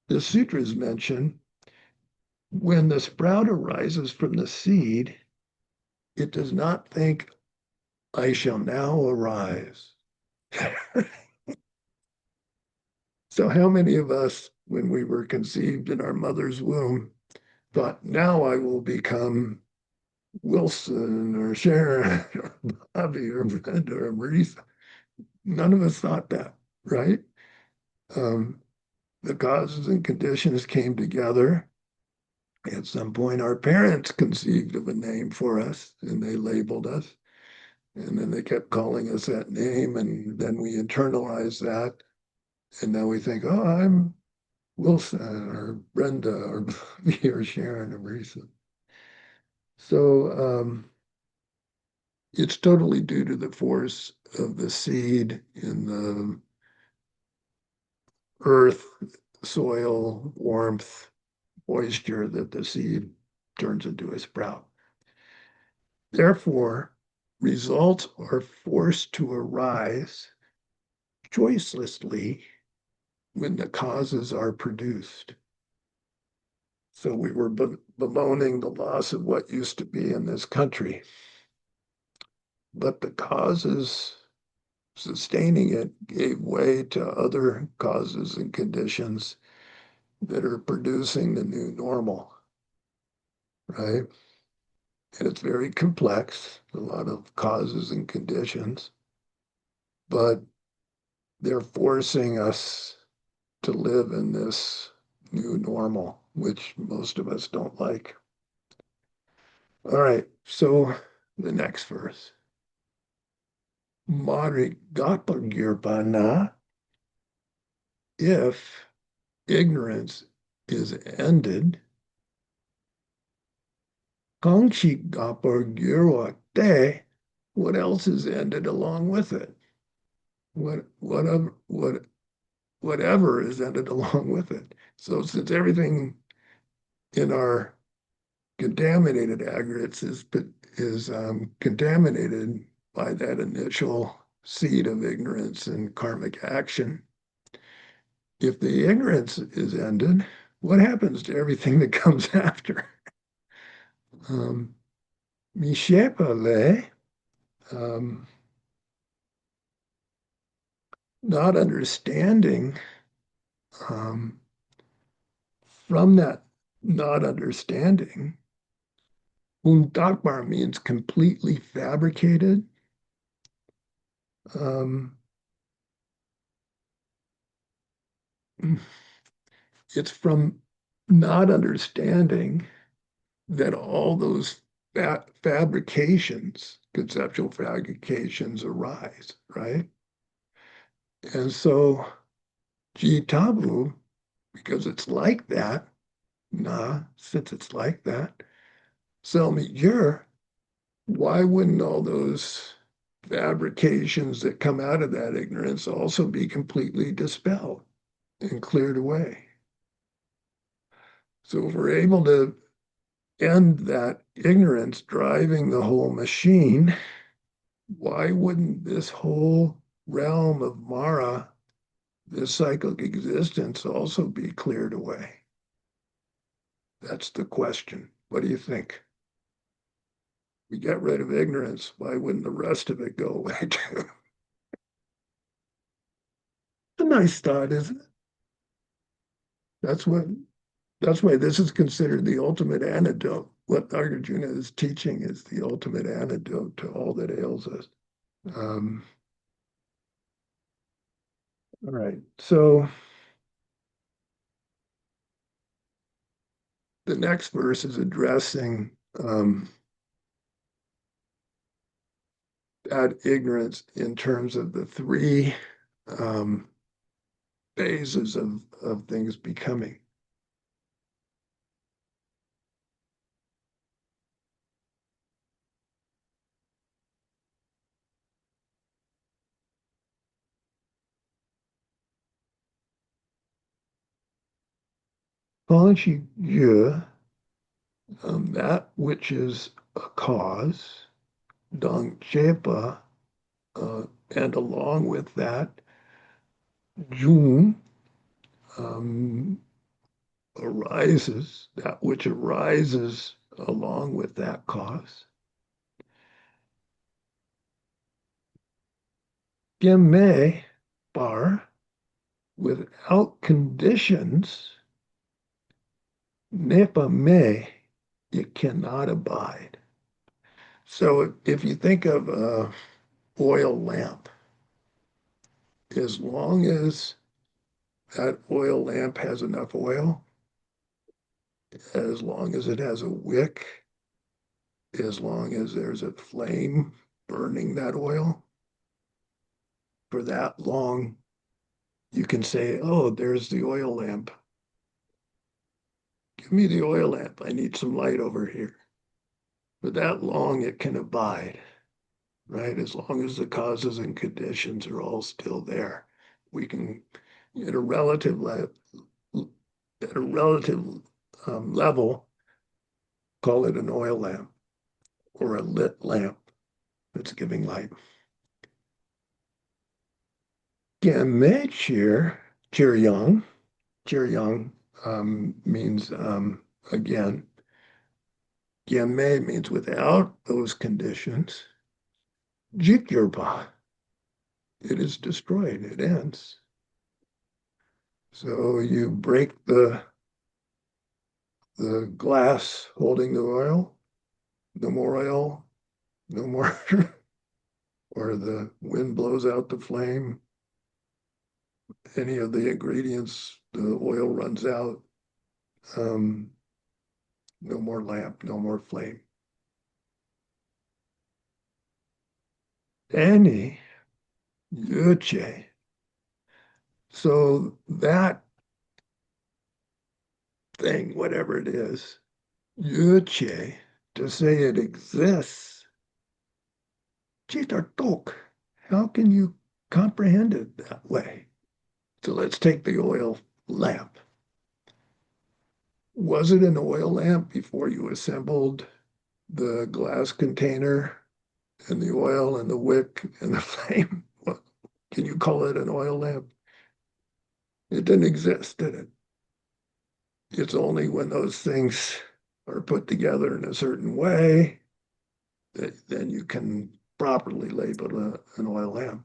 the sutras mention when the sprout arises from the seed, it does not think, I shall now arise. So how many of us, when we were conceived in our mother's womb, thought, now I will become Wilson or Sharon or Bobby or Brenda or Marisa? None of us thought that, right? The causes and conditions came together. At some point, our parents conceived of a name for us and they labeled us. And then they kept calling us that name. And then we internalized that. And now we think, oh, I'm Wilson or Brenda or Bobby or Sharon or Marisa. So it's totally due to the force of the seed in the earth, soil, warmth, moisture that the seed turns into a sprout. Therefore, results are forced to arise choicelessly when the causes are produced. So we were bemoaning the loss of what used to be in this country. But the causes sustaining it gave way to other causes and conditions that are producing the new normal, right? And it's very complex, a lot of causes and conditions, but they're forcing us to live in this new normal, which most of us don't like. All right, so the next verse. Marigapagirpana, if ignorance is ended, Kongshigapagirwakte, what else is ended along with it? Whatever is ended along with it. So since everything in our contaminated aggregates is contaminated by that initial seed of ignorance and karmic action, if the ignorance is ended, what happens to everything that comes after? Mishepale, not understanding, from that not understanding, Undakbar means completely fabricated. It's from not understanding that all those fabrications, conceptual fabrications arise, right? And so Jitavu, because it's like that, since it's like that, Selmy, why wouldn't all those fabrications that come out of that ignorance also be completely dispelled and cleared away? So if we're able to end that ignorance driving the whole machine, why wouldn't this whole realm of Mara, this cyclic existence, also be cleared away? That's the question. What do you think? We get rid of ignorance, why wouldn't the rest of it go away too? A nice thought, isn't it? That's what that's why this is considered the ultimate antidote. What Nagarjuna is teaching is the ultimate antidote to all that ails us. Um, all right, so the next verse is addressing that ignorance in terms of the three um, phases of things becoming. Policy that which is a cause, Dangchepa, and along with that, Jung arises, that which arises along with that cause. Gemme bar, without conditions, nepa me, it cannot abide. So if you think of a oil lamp, as long as that oil lamp has enough oil, as long as it has a wick, as long as there's a flame burning that oil, for that long, you can say, oh, there's the oil lamp. Give me the oil lamp. I need some light over here. For that long, it can abide, right? As long as the causes and conditions are all still there, we can, at a relative level, call it an oil lamp or a lit lamp that's giving light. Gamechir, Chiryang, Chiryang means again, Gyame means without those conditions. Jikyurpa, it is destroyed, it ends. So you break the glass holding the oil, no more oil, no more, or the wind blows out the flame, any of the ingredients, the oil runs out, no more lamp, no more flame. Any yuche. So that thing, whatever it is, yuche, to say it exists, chitartok, how can you comprehend it that way? So let's take the oil lamp. Was it an oil lamp before you assembled the glass container and the oil and the wick and the flame? Well, can you call it an oil lamp? It didn't exist, did it? It's only when those things are put together in a certain way that then you can properly label an oil lamp.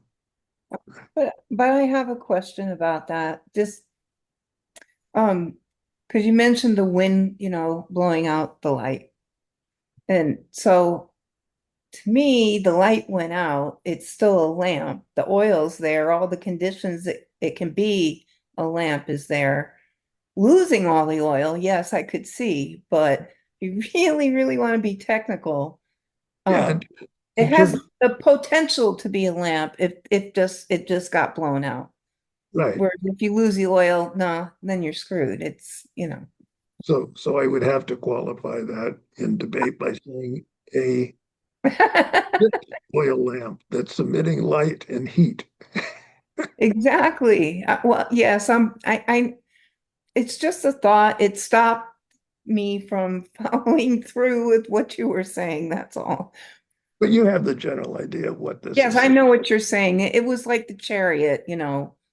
But I have a question about that. Just because you mentioned the wind, blowing out the light. And so to me, the light went out. It's still a lamp. The oil's there, all the conditions that it can be a lamp is there. Losing all the oil, yes, I could see, but you really, really want to be technical, Yeah, um, it in has terms, the potential to be a lamp if it just got blown out. right. Whereas if you lose the oil, no, then you're screwed. It's, So I would have to qualify that in debate by saying a oil lamp that's emitting light and heat. Exactly. Well, yes, it's just a thought. It stopped me from following through with what you were saying. That's all. But you have the general idea of what this Yes, is. I know what you're saying. It was like the chariot,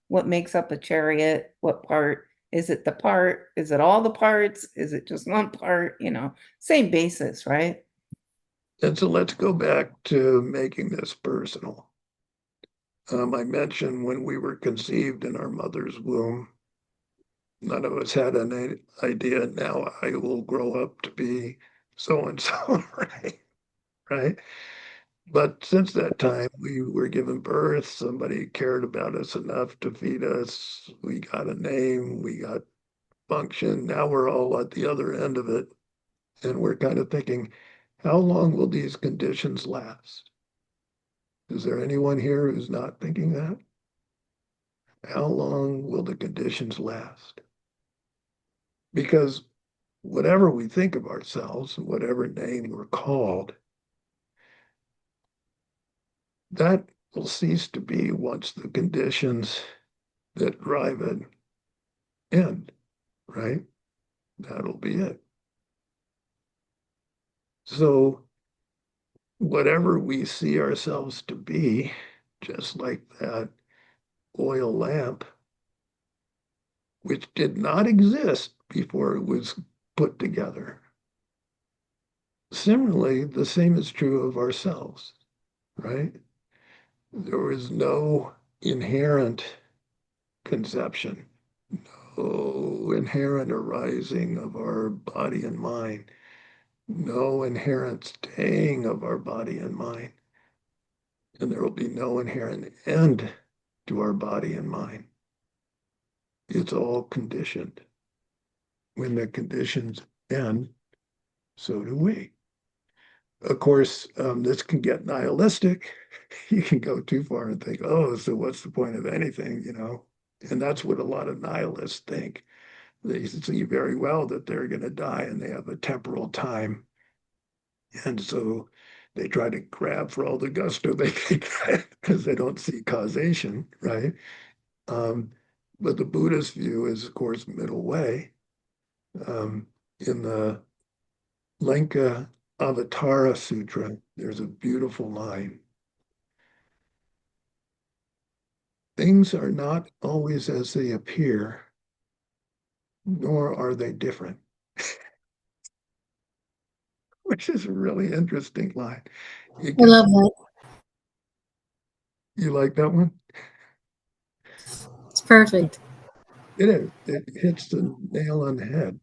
what makes up a chariot? What part? Is it the part? Is it all the parts? Is it just one part? Same basis, right? And so let's go back to making this personal. I mentioned when we were conceived in our mother's womb, none of us had an idea. Now I will grow up to be so and so, right? Right. But since that time, we were given birth. Somebody cared about us enough to feed us. We got a name. We got function. Now we're all at the other end of it. And we're kind of thinking, how long will these conditions last? Is there anyone here who's not thinking that? How long will the conditions last? Because whatever we think of ourselves, whatever name we're called, that will cease to be once the conditions that drive it end, right? That'll be it. So, whatever we see ourselves to be, just like that oil lamp, which did not exist before it was put together. Similarly, the same is true of ourselves, right? There was no inherent conception, no inherent arising of our body and mind, no inherent staying of our body and mind, and there will be no inherent end to our body and mind. It's all conditioned. When the conditions end, so do we. Of course, this can get nihilistic. You can go too far and think, oh, so what's the point of anything, And that's what a lot of nihilists think. They see very well that they're going to die and they have a temporal time. And so they try to grab for all the gusto they can get because they don't see causation, right? Um, but the Buddhist view is, of course, middle way. In the Lenka Avatara Sutra, there's a beautiful line. Things are not always as they appear, nor are they different, which is a really interesting line. It I gets, love that. you like that one? It's perfect. It is. It hits the nail on the head.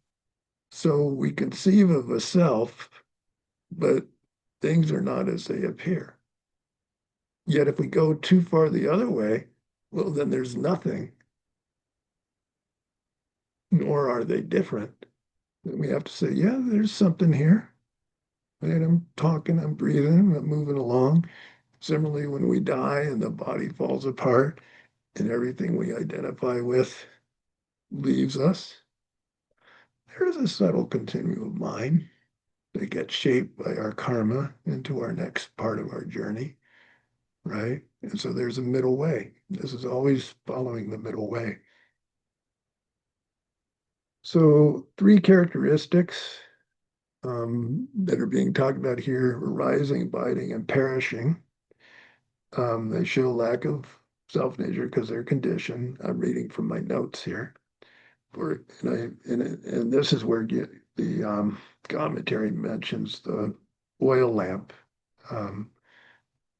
So we conceive of a self, but things are not as they appear. Yet if we go too far the other way, well, then there's nothing, nor are they different. Then we have to say, yeah, there's something here. Right? I'm talking, I'm breathing, I'm moving along. Similarly, when we die and the body falls apart and everything we identify with leaves us, there is a subtle continuum of mind that gets shaped by our karma into our next part of our journey, right? And so there's a middle way. This is always following the middle way. So, three characteristics that are being talked about here: arising, abiding, and perishing. They show lack of self nature because they're conditioned. I'm reading from my notes here. And this is where the commentary mentions the oil lamp, um,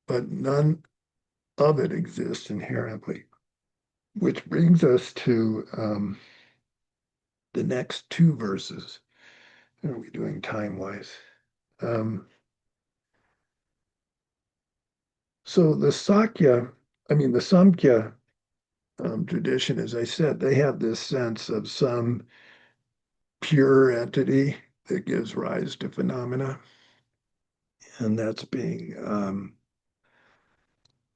but none of it exists inherently, which brings us to the next two verses. How are we doing time wise? So the Samkhya tradition, as I said, they have this sense of some pure entity that gives rise to phenomena. And that's being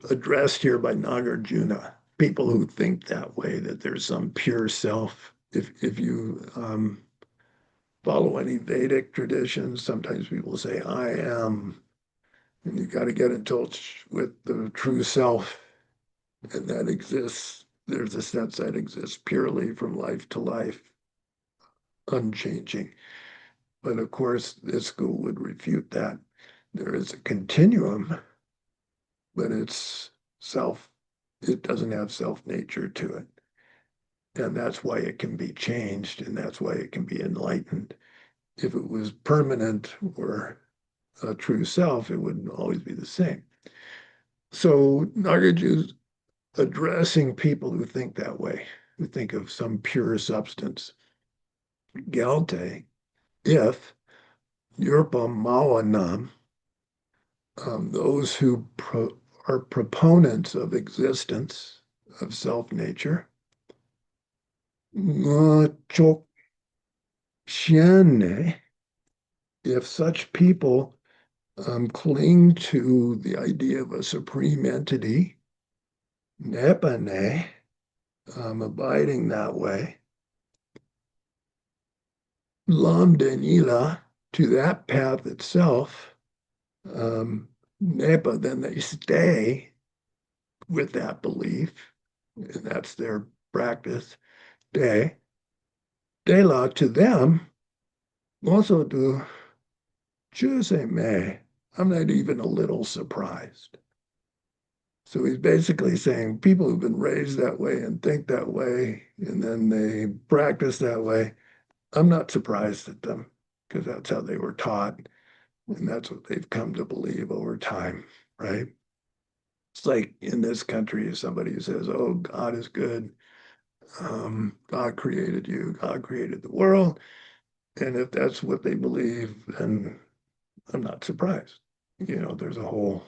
addressed here by Nagarjuna. People who think that way, that there's some pure self. If you follow any Vedic traditions, sometimes people say, I am, and you got to get in touch with the true self, and that exists. There's a sense that exists purely from life to life, unchanging. But of course, this school would refute that. There is a continuum, but it's self, it doesn't have self nature to it. And that's why it can be changed, and that's why it can be enlightened. If it was permanent or a true self, it wouldn't always be the same. So Nagarjuna's addressing people who think that way, who think of some pure substance. Galte, if Yurpa Mawanam, those who are proponents of existence, of self-nature, Chok if such people cling to the idea of a supreme entity, Nepane, abiding that way, Lam Denila, to that path itself, Nepa, then they stay with that belief, and that's their practice. De, Dela, to them, also to choose a may. I'm not even a little surprised. So he's basically saying people who've been raised that way and think that way, and then they practice that way, I'm not surprised at them because that's how they were taught, and that's what they've come to believe over time, right? It's like in this country, if somebody says, oh, God is good, God created you, God created the world, and if that's what they believe, then I'm not surprised. There's a whole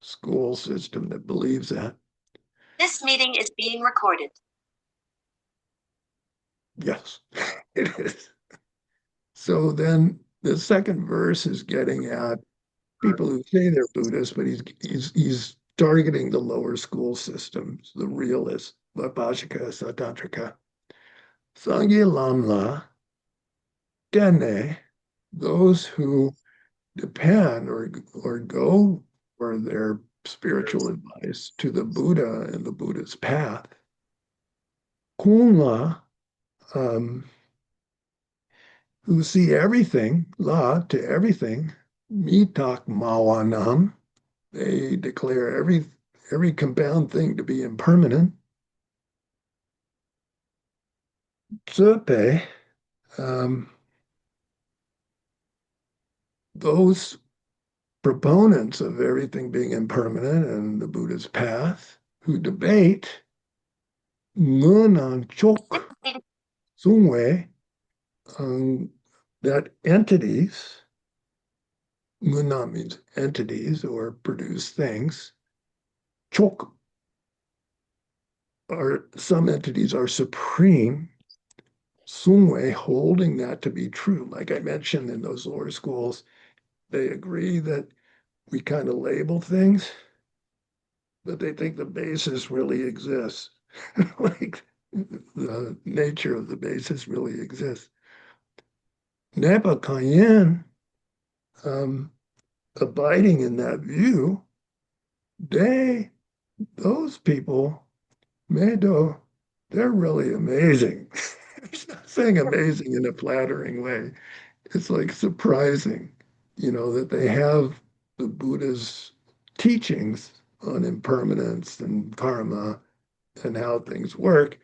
school system that believes that. This meeting is being recorded. Yes, it is. So then the second verse is getting at people who say they're Buddhist, but he's targeting the lower school systems, the realists, Vaibhashika, Sautrantika. Sangye Lamla, Dene, those who depend or go for their spiritual advice to the Buddha and the Buddha's path. Kunla, who see everything, la, to everything, mitak mawanam, they declare every compound thing to be impermanent. Tsupe, those proponents of everything being impermanent and the Buddha's path, who debate Ngunan Chok Sungwe, that entities, Nguna means entities or produce things, Chok are some entities are supreme, Sungwe holding that to be true. Like I mentioned in those lower schools, they agree that we kind of label things, but they think the basis really exists. Like the nature of the basis really exists. Napa Cayenne, abiding in that view, those people, Medo, they're really amazing. He's not saying amazing in a flattering way. It's like surprising, that they have the Buddha's teachings on impermanence and karma and how things work,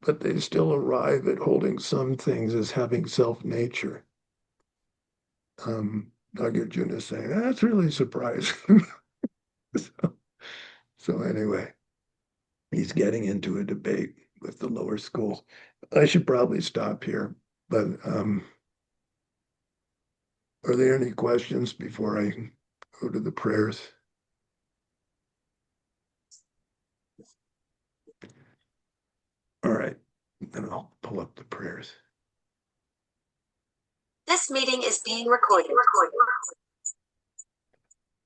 but they still arrive at holding some things as having self-nature. Nagarjuna is saying, that's really surprising. so anyway, he's getting into a debate with the lower schools. I should probably stop here, but are there any questions before I go to the prayers? All right, then I'll pull up the prayers. This meeting is being recorded.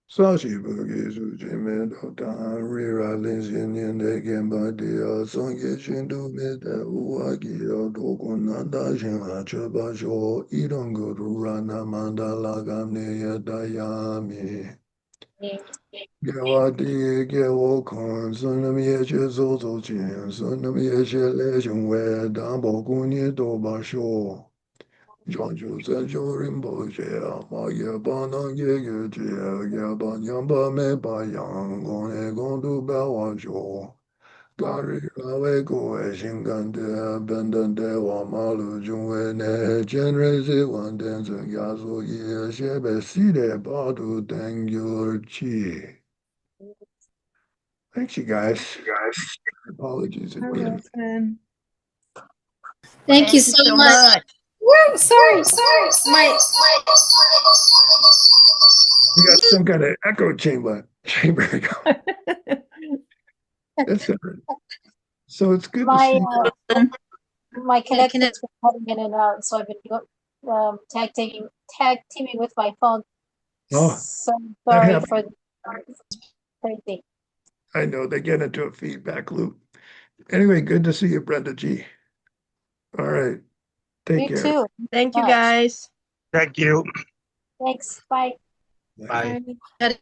Sashi Boogie Sujiman Dota Rira Linsin in the Gambadia Songi Shindu Meta Uwaki Dokunanda Shima Chubasho Idonguru Rana Mandala Gamne Dayami Gawadi Gawokon Sunam Yeche Zozo Chin Sunam Yeche Lesion Where Dambo Kuni Dobasho Jonju Zenjo Rinpoche, Maya Bana Gege Jia, Gaban Yamba Me Bayang, Gone Gondu Bawajo, Gari Lawe Goe Shingante, Bendante Wamalu Jungwe Ne, Genrezi Wandenza Yazo Ye, Shebe Side Badu Dengyur Chi. Thanks, you guys. Apologies Hi, again. Wilson. Thank you so much. Whoa, sorry. We got some kind of echo chamber. That's all right. So it's good to see you. My connection's been cutting in and out, so I've been tag teaming with my phone. Oh, So that sorry happened. for the crazy. I know they get into a feedback loop. Anyway, good to see you, Brenda G. All right. Take You care. too. Thank you, Much. guys. Thank you. Thanks. Bye. Bye. Bye.